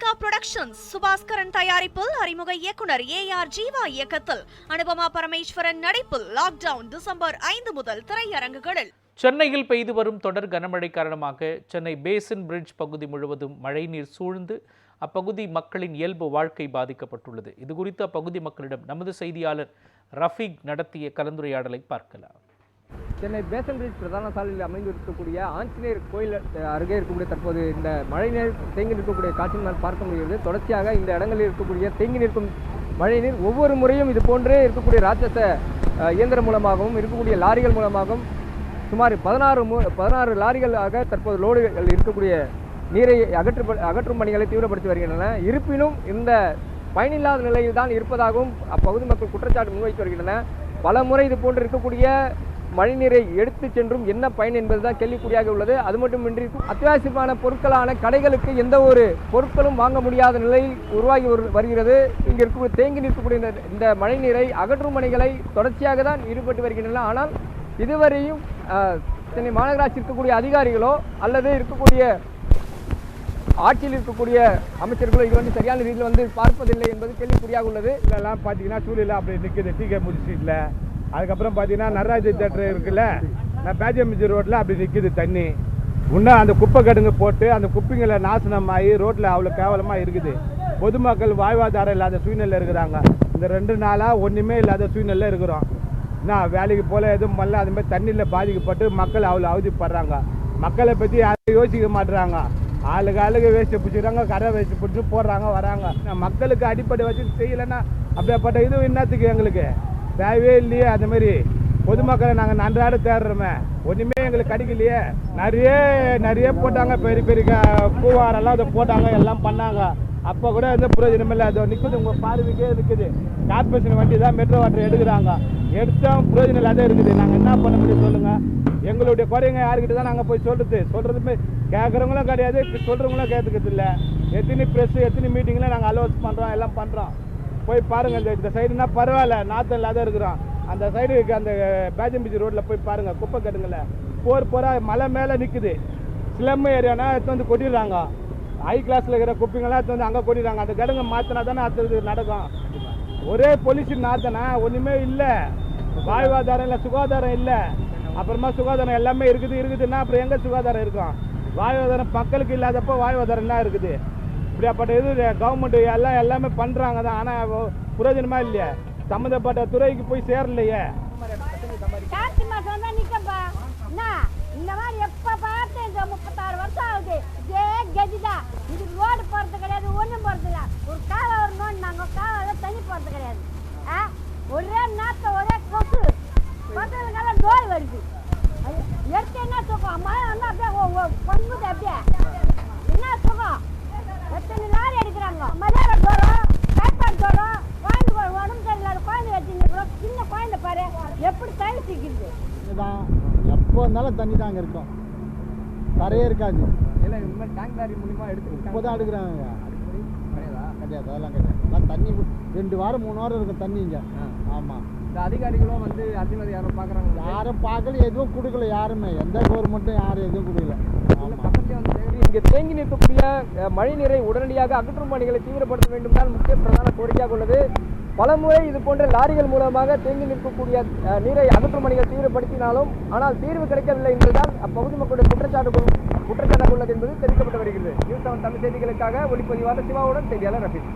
Monica Productions Subaskaran தயாரிப்பில் அறிமுக இயக்குனர் ஏஆர் ஜீவா இயக்கத்தில் அனுபமா பரமேஸ்வரன் நடிப்பில் லாக்டவுன் டிசம்பர் 5 முதல் திரையரங்குகளில். சென்னையில் பெய்து வரும் தொடர் கனமழை காரணமாக சென்னை பேசின் பிரிட்ஜ் பகுதி முழுவதும் மழைநீர் சூழ்ந்து அப்பகுதி மக்களின் இயல்பு வாழ்க்கை பாதிக்கப்பட்டுள்ளது. இதுகுறித்து அப்பகுதி மக்களிடம் நமது செய்தியாளர் ரஃபீக் நடத்திய கலந்துரையாடலை பார்க்கலாம். சென்னை பேசன் பிரிட்ஜ் பிரதான சாலையில் அமைந்திருக்கக்கூடிய ஆஞ்சநேயர் கோயில் அருகே இருக்கக்கூடிய தற்போது இந்த மழைநீர் தேங்கி நிற்கக்கூடிய காட்சி நான் பார்க்க முடிகிறது. தொடர்ச்சியாக இந்த இடங்களில் இருக்கக்கூடிய தேங்கி நிற்கும் மழைநீர் ஒவ்வொரு முறையும் இது போன்றே இருக்கக்கூடிய ராட்சச இயந்திரம் மூலமாகவும் இருக்கக்கூடிய லாரிகள் மூலமாகவும் சுமார் 16 லாரிகளாக தற்போது லோடுகள் இருக்கக்கூடிய நீரை அகற்றும் பணிகளை தீவிரப்படுத்தி வருகின்றன. இருப்பினும் இந்த பயனில்லாத நிலையில் தான் இருப்பதாகவும் அப்பகுதி மக்கள் குற்றச்சாட்டு முன்வைத்து வருகின்றன. பல முறை இது போன்று இருக்கக்கூடிய மழைநீரை எடுத்து சென்றும் என்ன பயன் என்பதுதான் கேள்விக்குறியாக உள்ளது. அது மட்டுமின்றி அத்தியாவசியமான பொருட்களான கடைகளுக்கு எந்த ஒரு பொருட்களும் வாங்க முடியாத நிலையில் உருவாகி வருகிறது. இங்கே இருக்கக்கூடிய தேங்கி நிற்கக்கூடிய இந்த மழைநீரை அகற்றும் பணிகளை தொடர்ச்சியாக தான் ஈடுபட்டு வருகின்றன. ஆனால் இதுவரையும் சென்னை மாநகராட்சி இருக்கக்கூடிய அதிகாரிகளோ அல்லது இருக்கக்கூடிய ஆட்சியில் இருக்கக்கூடிய அமைச்சர்களோ இது வந்து சரியான ரீதியில் பார்ப்பதில்லை என்பது கேள்விக்குறியாக உள்ளது. இதெல்லாம் பார்த்தீங்கன்னா சூழ்நிலை அப்படி நிற்குது டிகே முடி ஸ்ட்ரீட்டில். அதுக்கப்புறம் பார்த்தீங்கன்னா நடராஜ தேட்டர் இருக்குல்ல, பேஜமிஜி ரோட்டில் அப்படி நிற்குது தண்ணி. இன்னும் அந்த குப்பை கடுங்க போட்டு அந்த குப்பைங்களை நாசனமாகி ரோட்டில் அவ்வளோ கேவலமாக இருக்குது. பொதுமக்கள் வாழ்வாதாரம் இல்லாத சூழ்நிலை இருக்கிறாங்க. இந்த 2 நாளாக ஒன்றுமே இல்லாத சூழ்நிலை இருக்கிறோம். என்ன வேலைக்கு போல எதுவும் பண்ணல. அதுமாதிரி தண்ணியில் பாதிக்கப்பட்டு மக்கள் அவ்வளோ அவதிப்படுறாங்க. மக்களை பற்றி யாரும் யோசிக்க மாட்டுறாங்க. ஆளுக்கு வேஸ்ட்டு பிடிச்சிக்கிறாங்க, கரை வேஸ்ட்டு பிடிச்சி போடுறாங்க வராங்க. மக்களுக்கு அடிப்படை வச்சு செய்யலைன்னா அப்படிப்பட்ட இது என்னத்துக்கு எங்களுக்கு தேவையே இல்லையே. அந்த மாதிரி பொதுமக்களை நாங்கள் நன்றாட தேடுறோமே, ஒன்றுமே எங்களுக்கு கிடைக்கலையே. நிறைய போட்டாங்க, பெரிய பெரிய பூவாரெல்லாம் அதை போட்டாங்க, எல்லாம் பண்ணாங்க. அப்போ கூட எந்த பிரயோஜனம் இல்லை. அது நிற்குது, உங்கள் பார்வைக்கே இருக்குது. கார்பரேஷன் வண்டி தான் மெட்ரோ வாட்டர் எடுக்கிறாங்க. எடுத்தால் பிரயோஜனம் இல்லாத இருக்குது. நாங்கள் என்ன பண்ண முடியும் சொல்லுங்கள். எங்களுடைய குறைங்க யாருக்கிட்ட தான் நாங்கள் போய் சொல்கிறதுமே கேட்குறவங்களும் கிடையாது, சொல்கிறவங்களும் கேட்டுக்கிறது இல்லை. எத்தனை ப்ரெஸ்ஸு எத்தனை மீட்டிங்கில் நாங்கள் அலோன்ஸ் பண்ணுறோம், எல்லாம் பண்ணுறோம். போய் பாருங்கள். இந்த சைடுனா பரவாயில்ல, நாற்றம் இல்லாத இருக்கிறோம். அந்த சைடு அந்த பேஜம்பிஜி ரோட்டில் போய் பாருங்கள், குப்பை கட்டுங்கள போரா மலை மேலே நிற்குது. ஸ்லம் ஏரியானா எடுத்து வந்து கொட்டிடுறாங்க. ஹை கிளாஸில் இருக்கிற குப்பைங்கெல்லாம் எடுத்து வந்து அங்கே கொட்டிடுறாங்க. அந்த கடுங்க மாற்றினா தானே அடுத்தது நடக்கும். ஒரே பொல்யூஷன் நாத்தனா ஒன்றுமே இல்லை. வாழ்வாதாரம் இல்லை, சுகாதாரம் இல்லை. அப்புறமா சுகாதாரம் எல்லாமே இருக்குதுன்னா அப்புறம் எங்கே சுகாதாரம் இருக்கும்? வாழ்வாதாரம் மக்களுக்கு இல்லாதப்போ வாழ்வாதாரம் என்ன இருக்குது? இப்படியாப்பட்ட இது கவர்மெண்ட் எல்லாமே பண்ணுறாங்க தான். ஆனால் பிரயோஜனமாக இல்லையா? சம்மந்தப்பட்ட துறைக்கு போய் சேரலையே. கார்த்தி மாதம் தான் நிற்கப்பா. இந்த மாதிரி எப்போ பார்த்து இந்த 36 வருஷம் ஆகுது. இதே கதிதான். இது ரோடு போகிறது கிடையாது, ஒன்றும் போகிறது இல்லை. ஒரு காலை வரணும்னு நாங்கள் காலையில் தண்ணி போகிறது கிடையாது. ஒரே நாற்ற ஒரே கொசு கொசுகளுக்கெல்லாம் நோய் வருது. எடுத்து என்ன சுகம்? மழை வந்து அப்படியே பொங்குது. அப்படியே என்ன சுகம்? எத்தனை லாரி எடுக்கிறாங்க. மலையாள தோறும் கைப்பாடு தோறும் குழந்தை உடம்பு சரியில்லாத குழந்தை வச்சுருக்கிறோம். சின்ன குழந்தை பாரு எப்படி தண்ணி சிக்கிது. இதுதான் எப்போ இருந்தாலும் தண்ணி தாங்க இருக்கும், தரையே இருக்காது. இல்லை இந்த மாதிரி டேங்க் லாரி மூலிமா இப்போ தான் எடுக்கிறாங்க. கிடையாது, அதெல்லாம் கிடையாது. தண்ணி 2 வாரம் 3 வாரம் இருக்கும் தண்ணி இங்கே. ஆமாம். இந்த அதிகாரிகளும் அதிகாரி யாரும் பார்க்குறாங்க? யாரும் பார்க்கல, எதுவும் கொடுக்கல. யாருமே எந்த கவர்மெண்ட்டும் யாரும் எதுவும் கொடுக்கல. இங்கே தேங்கி நிற்கக்கூடிய மழைநீரை உடனடியாக அகற்றும் பணிகளை தீவிரப்படுத்த வேண்டும் தான் முக்கிய பிரதான கோரிக்கையாக உள்ளது. பலமுறை இது போன்ற லாரிகள் மூலமாக தேங்கி நிற்கக்கூடிய நீரை அகற்றும் பணிகள் தீவிரப்படுத்தினாலும் ஆனால் தீர்வு கிடைக்கவில்லை என்பதுதான் அப்பகுதி மக்களுடைய குற்றச்சாட்டாக உள்ளது என்பது தெரிவிக்கப்பட்டு வருகிறது. நியூஸ் 7 தமிழ் செய்திகளுக்காக ஒளிப்பதிவாளர் சிவாவுடன் செய்தியாளர் ரஃபீக்.